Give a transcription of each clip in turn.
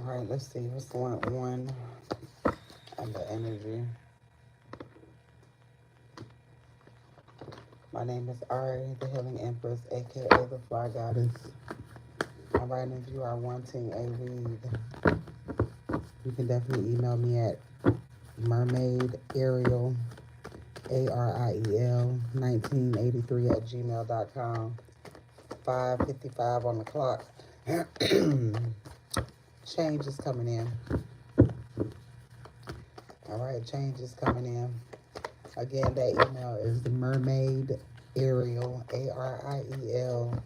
right, let's see what's going on and the energy. My name is Ari, the Healing Empress, aka the Fly Goddess. All right, if you are wanting a read, you can definitely email me at mermaidariel, ARIEL 1983 at gmail.com. 5:55 on the clock. Change is coming in. All right, change is coming in. Again, that email is the mermaid Ariel, ARIEL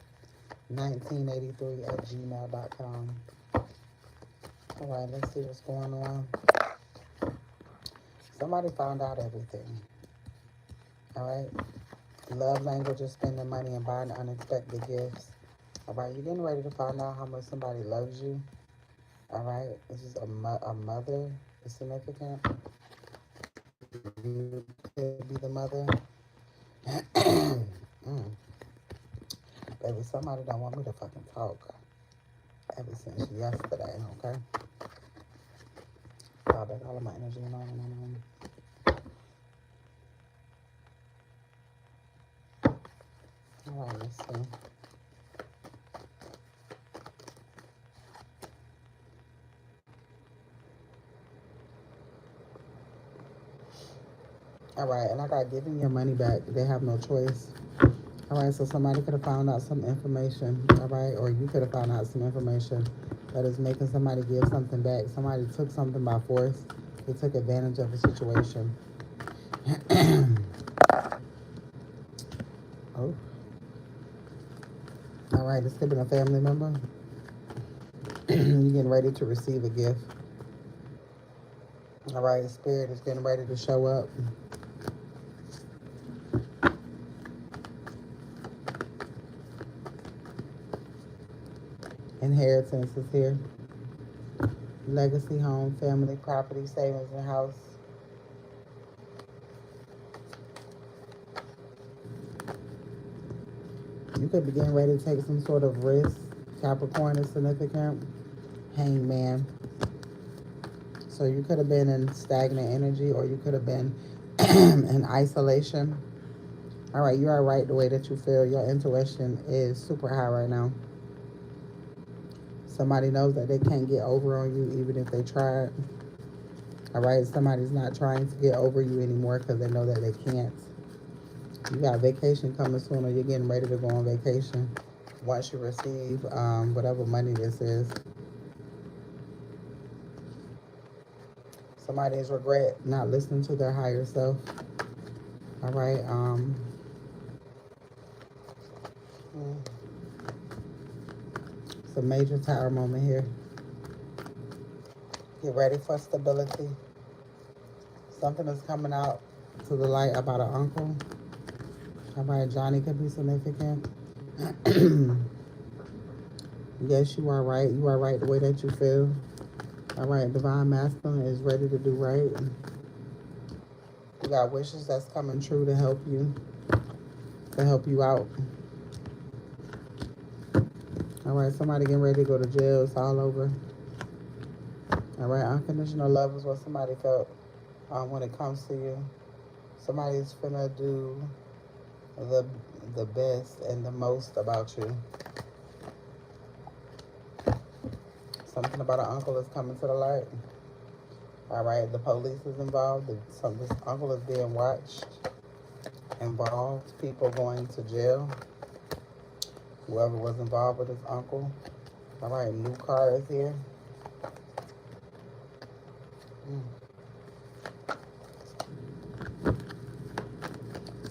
1983 at gmail.com. All right, let's see what's going on. Somebody found out everything. All right. Love language is spending money and buying unexpected gifts. All right, you're getting ready to find out how much somebody loves you. All right, this is a mother is significant. You could be the mother. Baby, somebody don't want me to fucking talk ever since yesterday, okay? Wow, that's all of my energy on. All right, let's see. All right, and I got giving your money back. They have no choice. All right, so somebody could have found out some information, all right? Or you could have found out some information that is making somebody give something back. Somebody took something by force. They took advantage of the situation. Oh. All right, this could have been a family member. You're getting ready to receive a gift. All right, Spirit is getting ready to show up. Inheritance is here. Legacy, home, family, property, savings, and house. You could be getting ready to take some sort of risk. Capricorn is significant. Hangman. So you could have been in stagnant energy, or you could have been in isolation. All right, you are right the way that you feel. Your intuition is super high right now. Somebody knows that they can't get over on you even if they tried. All right, somebody's not trying to get over you anymore because they know that they can't. You got vacation coming soon, or you're getting ready to go on vacation once you receive whatever money this is. Somebody's regret not listening to their higher self. All right. It's a major tower moment here. Get ready for stability. Something is coming out to the light about an uncle. All right, Johnny could be significant. Yes, you are right. You are right the way that you feel. All right, Divine Masculine is ready to do right. You got wishes that's coming true to help you out. All right, somebody getting ready to go to jail. It's all over. All right, unconditional love is what somebody felt when it comes to you. Somebody's finna do the best and the most about you. Something about an uncle is coming to the light. All right, the police is involved. This uncle is being watched. Involved. People going to jail. Whoever was involved with his uncle. All right, new car is here.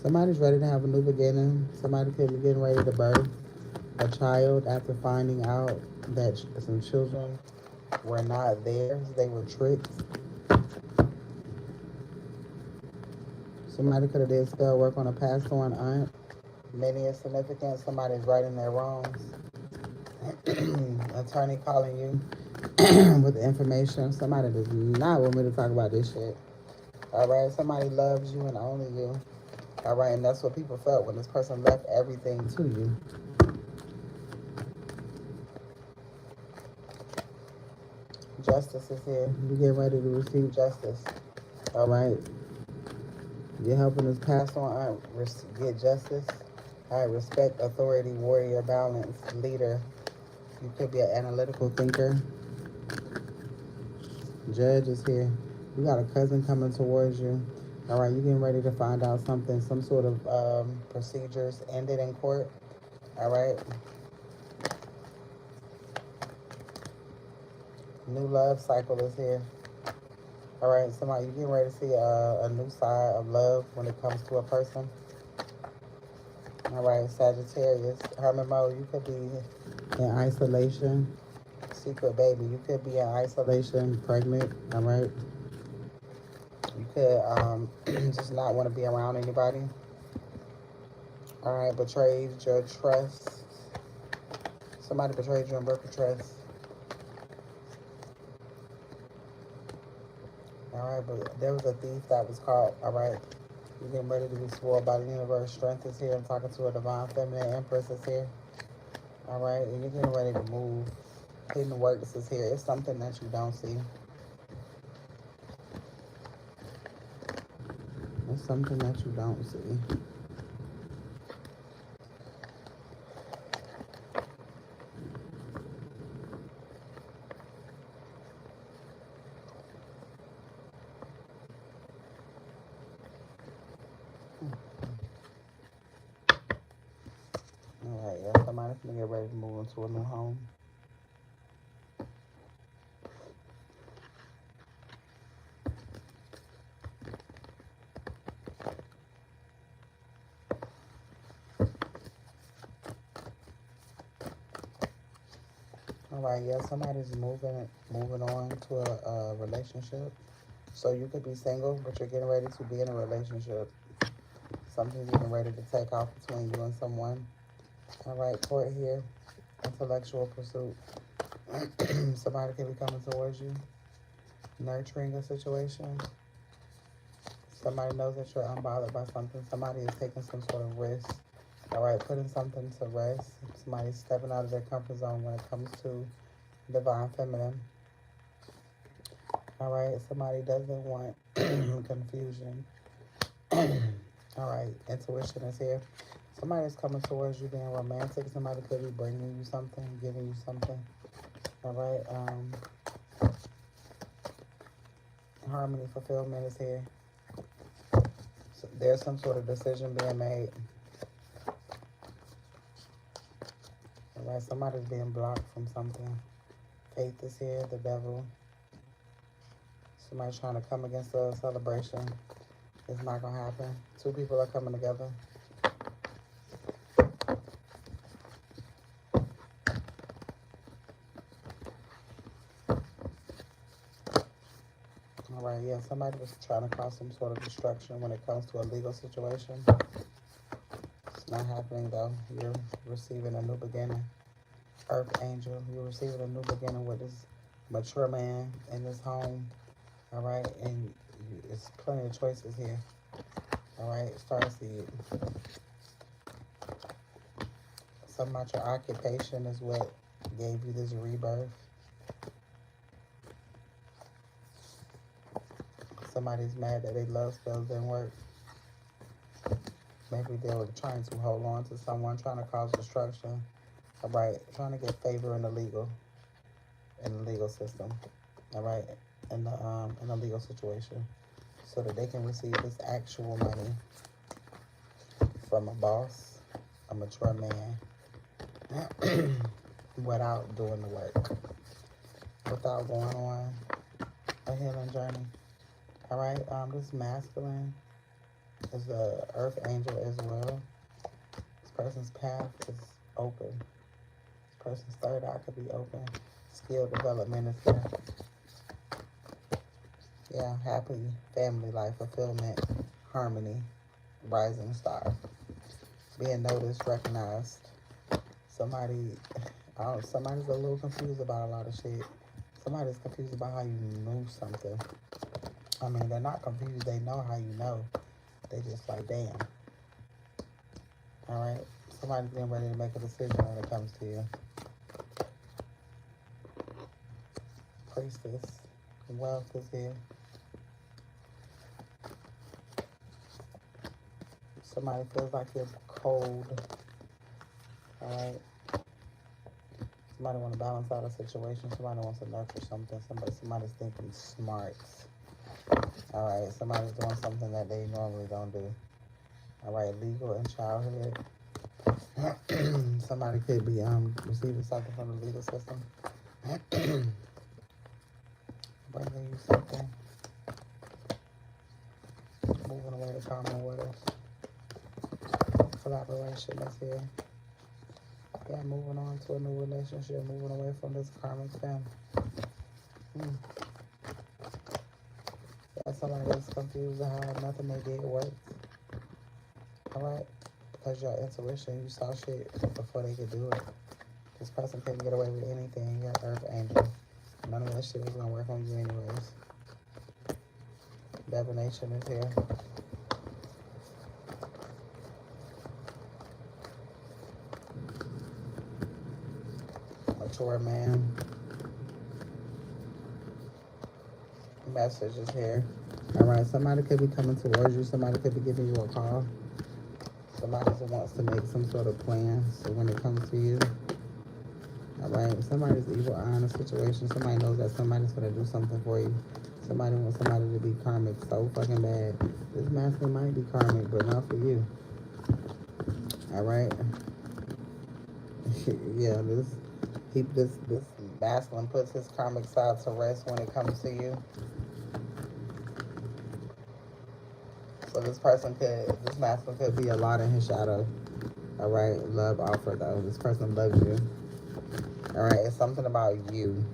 Somebody's ready to have a new beginning. Somebody could be getting ready to birth a child after finding out that some children were not theirs. They were tricked. Somebody could have did spell work on a passed on aunt. Many is significant. Somebody's righting their wrongs. Attorney calling you with information. Somebody does not want me to talk about this shit. All right, somebody loves you and only you. All right, and that's what people felt when this person left everything to you. Justice is here. You get ready to receive justice. All right. You're helping us pass on, get justice. All right. Respect, authority, warrior, balance, leader. You could be an analytical thinker. Judge is here. You got a cousin coming towards you. All right. You're getting ready to find out something, some sort of procedures ended in court. All right. New love cycle is here. All right, somebody, you getting ready to see a new side of love when it comes to a person. All right, Sagittarius, hermit mode, you could be in isolation. Secret baby, you could be in isolation, pregnant. All right, you could just not want to be around anybody. All right, betrayed your trust. Somebody betrayed you and broke your trust. All right, but there was a thief that was caught. All right. You're getting ready to be spoiled by the universe. Strength is here. I'm talking to a divine feminine empress is here. All right. And you're getting ready to move. Hidden works is here. It's something that you don't see. It's something that you don't see. All right. Yeah, somebody's going to get ready to move into a new home. All right. Yeah, somebody's moving on to a relationship. So you could be single, but you're getting ready to be in a relationship. Something's getting ready to take off between you and someone. All right, court here. Intellectual pursuit. Somebody could be coming towards you, nurturing a situation. Somebody knows that you're unbothered by something. Somebody is taking some sort of risk. All right, putting something to rest. Somebody's stepping out of their comfort zone when it comes to divine feminine. All right, somebody doesn't want confusion. All right, intuition is here. Somebody is coming towards you being romantic. Somebody could be bringing you something, giving you something. All right, harmony, fulfillment is here. So there's some sort of decision being made. All right, somebody's being blocked from something. Faith is here, the devil. Somebody's trying to come against a celebration. It's not going to happen. Two people are coming together. All right, yeah, somebody was trying to cause some sort of destruction when it comes to a legal situation. It's not happening, though. You're receiving a new beginning. Earth angel, you're receiving a new beginning with this mature man in this home. All right, and it's plenty of choices here. All right, starseed. Something about your occupation is what gave you this rebirth. Somebody's mad that their love spells didn't work. Maybe they were trying to hold on to someone, trying to cause destruction. All right, trying to get favor in the legal system. All right, in the legal situation, so that they can receive this actual money from a boss, a mature man, without doing the work, without going on a healing journey. All right, this masculine is the earth angel as well. This person's path is open. This person's third eye could be open. Skill development is here. Yeah, happy family life, fulfillment, harmony, rising star. Being noticed, recognized. Somebody's a little confused about a lot of shit. Somebody's confused about how you knew something. I mean, they're not confused. They know how you know. They just like, damn. All right? Somebody's getting ready to make a decision when it comes to you. Priestess. Wealth is here. Somebody feels like you're cold. Alright. Somebody want to balance out a situation. Somebody wants to nurture something. Somebody's thinking smart. Alright. Somebody's doing something that they normally don't do. Alright. Legal and childhood. Somebody could be receiving something from the legal system. Bringing you something. Moving away to common waters. Collaboration is here. Yeah, moving on to a new relationship. Moving away from this karmic family. Yeah, somebody that's confused how nothing they did worked. Alright? Because your intuition, you saw shit before they could do it. This person couldn't get away with anything. Your earth angel. None of that shit was gonna work on you anyways. Divination is here. Mature man. Message is here. Alright, somebody could be coming towards you. Somebody could be giving you a call. Somebody wants to make some sort of plan. So when it comes to you, alright, somebody's evil eye in a situation. Somebody knows that somebody's going to do something for you. Somebody wants somebody to be karmic so fucking bad. This masculine might be karmic, but not for you. Alright? Yeah, this masculine puts his karmic side to rest when it comes to you. So this masculine could be a lot in his shadow. Alright, love offer though. This person loves you. Alright, it's something about you.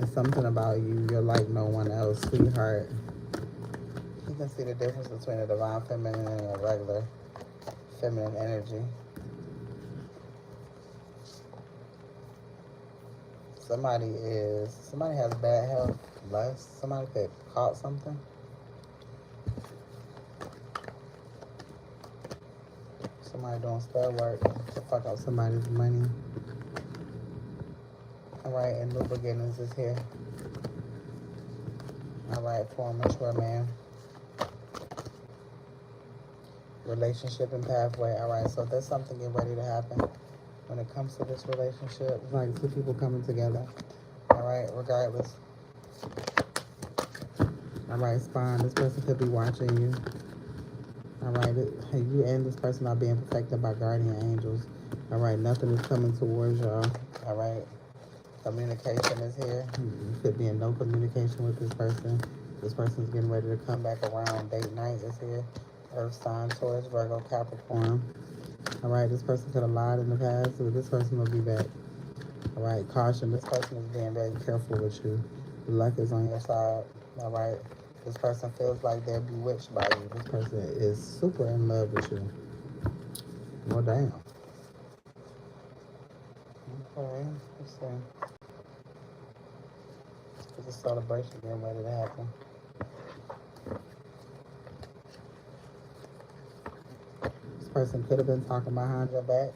It's something about you. You're like no one else, sweetheart. You can see the difference between a divine feminine and a regular feminine energy. Somebody has bad health, lust. Somebody could caught something. Somebody doing spell work to fuck up somebody's money. Alright, and new beginnings is here. Alright, for a mature man. Relationship and pathway. Alright, so there's something getting ready to happen when it comes to this relationship. It's like two people coming together. Alright, regardless. Alright, Spawn, this person could be watching you. Alright, you and this person are being protected by guardian angels. Alright, nothing is coming towards y'all. Alright, communication is here. You could be in no communication with this person. This person's getting ready to come back around. Date night is here. Earth sign, Taurus, Virgo, Capricorn. Alright, this person could have lied in the past, but this person will be back. Alright, caution. This person is being very careful with you. Luck is on your side. Alright. This person feels like they're bewitched by you. This person is super in love with you. Well, damn. Okay, let's see. There's a celebration getting ready to happen. This person could have been talking behind your back.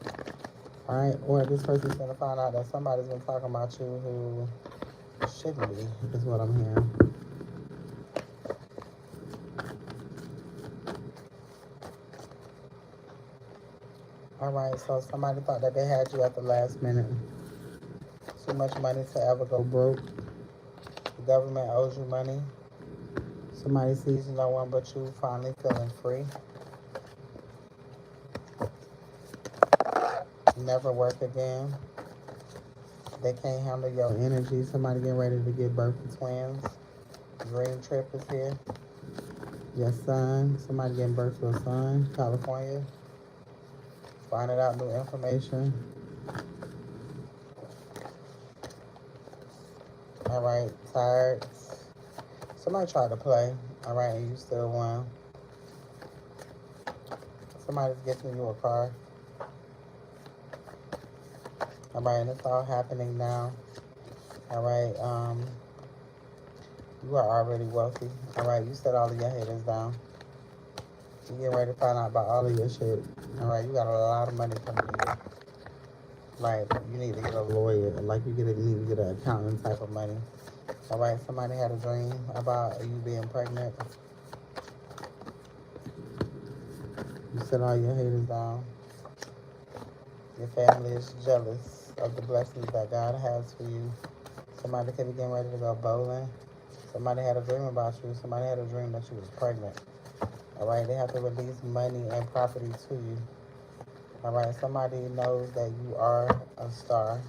Alright, or this person's going to find out that somebody's been talking about you who shouldn't be, is what I'm hearing. Alright, so somebody thought that they had you at the last minute. Too much money to ever go broke. The government owes you money. Somebody sees no one but you, finally feeling free. Never work again. They can't handle your energy. Somebody getting ready to give birth to twins. Dream trip is here. Your son. Somebody getting birth to a son. California. Finding out new information. Alright, tired. Somebody tried to play. Alright, and you still won. Somebody's gifting you a car. Alright, and it's all happening now. Alright, you are already wealthy. Alright, you set all of your haters down. You get ready to find out about all of your shit. All right, you got a lot of money coming to you. Like, you need to get a lawyer. Like, you need to get an accountant type of money. All right, somebody had a dream about you being pregnant. You set all your haters down. Your family is jealous of the blessings that God has for you. Somebody could be getting ready to go bowling. Somebody had a dream about you. Somebody had a dream that you was pregnant. All right, they have to release money and property to you. All right, somebody knows that you are a star.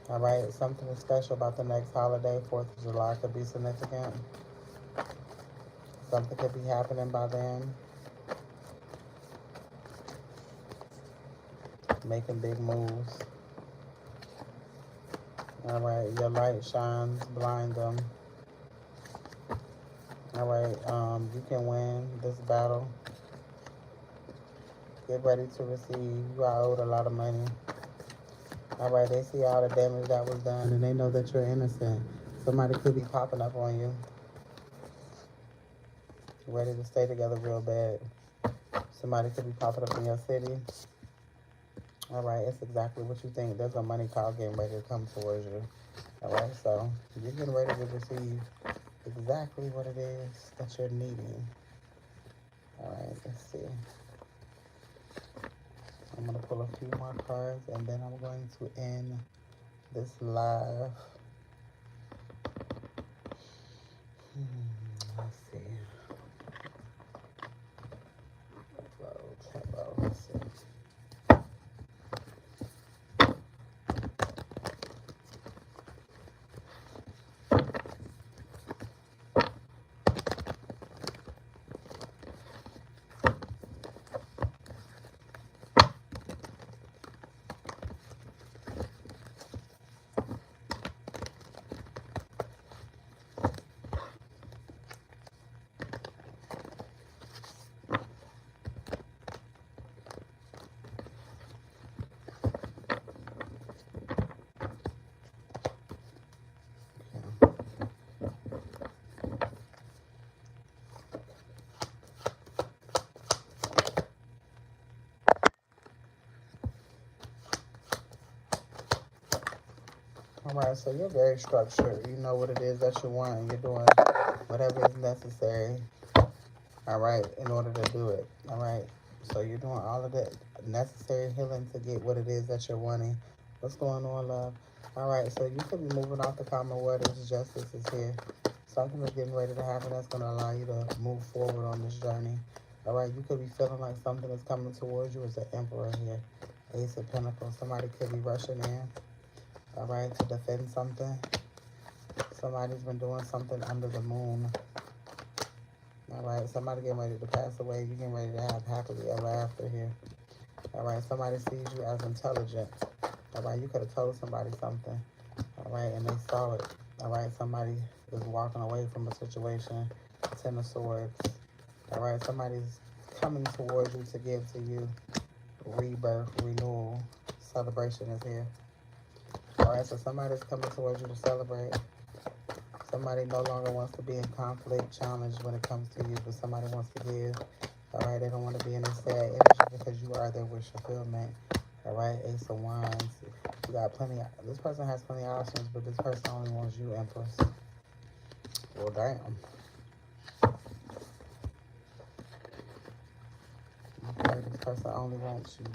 All right, something is special about the next holiday. 4th of July could be significant. Something could be happening by then. Making big moves. All right, your light shines, blind them. All right, you can win this battle. Get ready to receive. You are owed a lot of money. All right, they see all the damage that was done, and they know that you're innocent. Somebody could be popping up on you, ready to stay together real bad. Somebody could be popping up in your city. All right, it's exactly what you think. There's a money call getting ready to come towards you. All right, so you're getting ready to receive exactly what it is that you're needing. All right, let's see. I'm going to pull a few more cards, and then I'm going to end this live. Let's see. Let's see. All right, so you're very structured. You know what it is that you want, and you're doing whatever is necessary, all right, in order to do it, all right? So you're doing all of the necessary healing to get what it is that you're wanting. What's going on, love? All right, so you could be moving off the common waters. Justice is here. Something is getting ready to happen that's going to allow you to move forward on this journey. All right, you could be feeling like something is coming towards you as the Emperor here. Ace of Pentacles. Somebody could be rushing in, all right, to defend something. Somebody's been doing something under the moon. All right, somebody getting ready to pass away. You're getting ready to have happily ever after here. All right, somebody sees you as intelligent. All right, you could have told somebody something. All right, and they saw it. All right, somebody is walking away from a situation. 10 of Swords. All right, somebody's coming towards you to give to you rebirth, renewal. Celebration is here. All right, so somebody's coming towards you to celebrate. Somebody no longer wants to be in conflict, challenge when it comes to you, but somebody wants to give. All right, they don't want to be in this sad energy because you are their wish fulfillment. All right, Ace of Wands. You got plenty. This person has plenty of options, but this person only wants you, Empress. Well, damn. Okay, this person only wants you.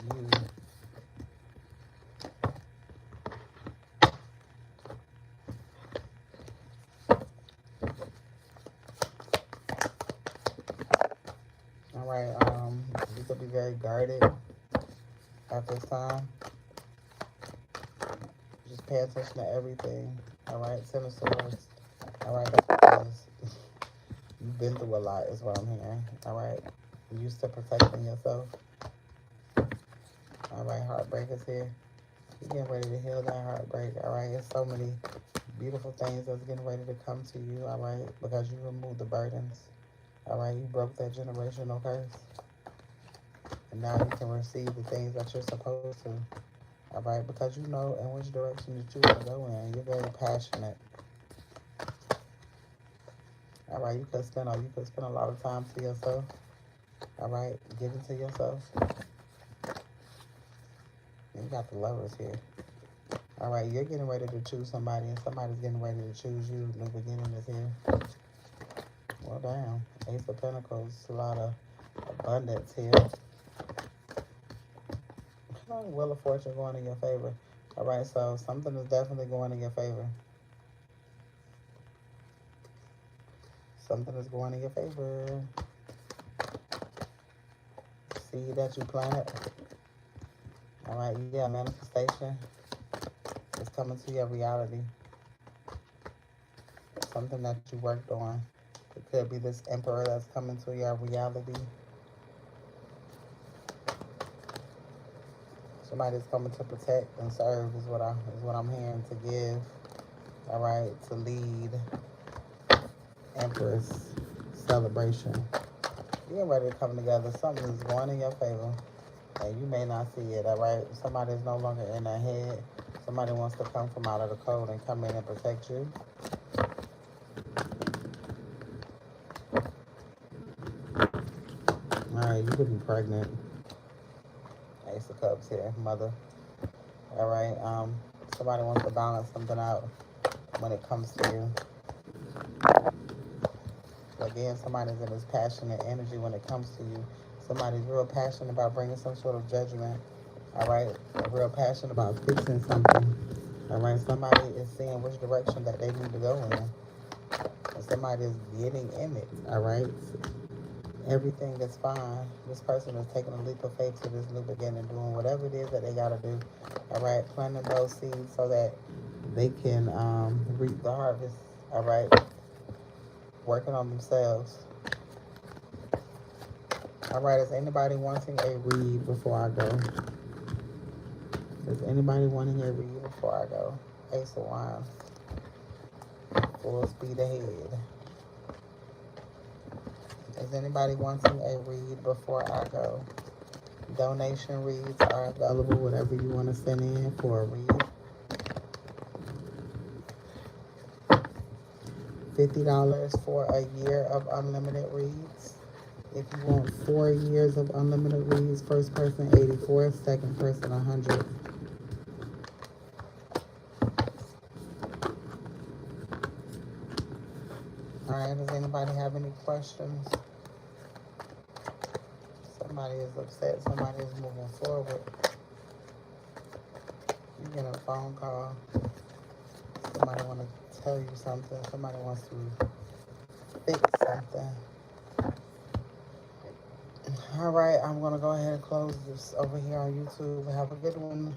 All right, you could be very guarded at this time. Just pay attention to everything. All right, 10 of Swords. All right, because you've been through a lot is what I'm hearing. All right, you're used to protecting yourself. All right, heartbreak is here. You're getting ready to heal that heartbreak. All right, there's so many beautiful things that's getting ready to come to you. All right, because you removed the burdens. All right, you broke that generational curse. And now you can receive the things that you're supposed to. All right, because you know in which direction that you want to go in. You're very passionate. All right, you could spend a lot of time to yourself. All right, give it to yourself. You got the Lovers here. All right, you're getting ready to choose somebody, and somebody's getting ready to choose you. New beginning is here. Well, damn. Ace of Pentacles, a lot of abundance here. Wheel of Fortune going in your favor. All right, so something is definitely going in your favor. Something is going in your favor. See that you planted. All right, yeah, manifestation is coming to your reality. Something that you worked on. It could be this Emperor that's coming to your reality. Somebody's coming to protect and serve is what I'm hearing, to give. All right, to lead. Empress celebration. You're ready to come together. Something is going in your favor, and you may not see it. All right, somebody's no longer in their head. Somebody wants to come from out of the code and come in and protect you. All right, you could be pregnant. Ace of Cups here, mother. All right, somebody wants to balance something out when it comes to you. Again, somebody's in this passionate energy when it comes to you. Somebody's real passionate about bringing some sort of judgment. All right, real passionate about fixing something. All right, somebody is seeing which direction that they need to go in. And somebody is getting in it. All right, everything is fine. This person is taking a leap of faith to this new beginning, doing whatever it is that they got to do. All right, planting those seeds so that they can reap the harvest. All right, working on themselves. All right, is anybody wanting a read before I go? Is anybody wanting a read before I go? Ace of Wands. Full speed ahead. Is anybody wanting a read before I go? Donation reads are available, whatever you want to send in for a read. $50 for a year of unlimited reads. If you want 4 years of unlimited reads, first person 84, second person 100. All right, does anybody have any questions? Somebody is upset. Somebody is moving forward. You get a phone call. Somebody want to tell you something. Somebody wants to fix something. All right, I'm going to go ahead and close this over here on YouTube. Have a good one.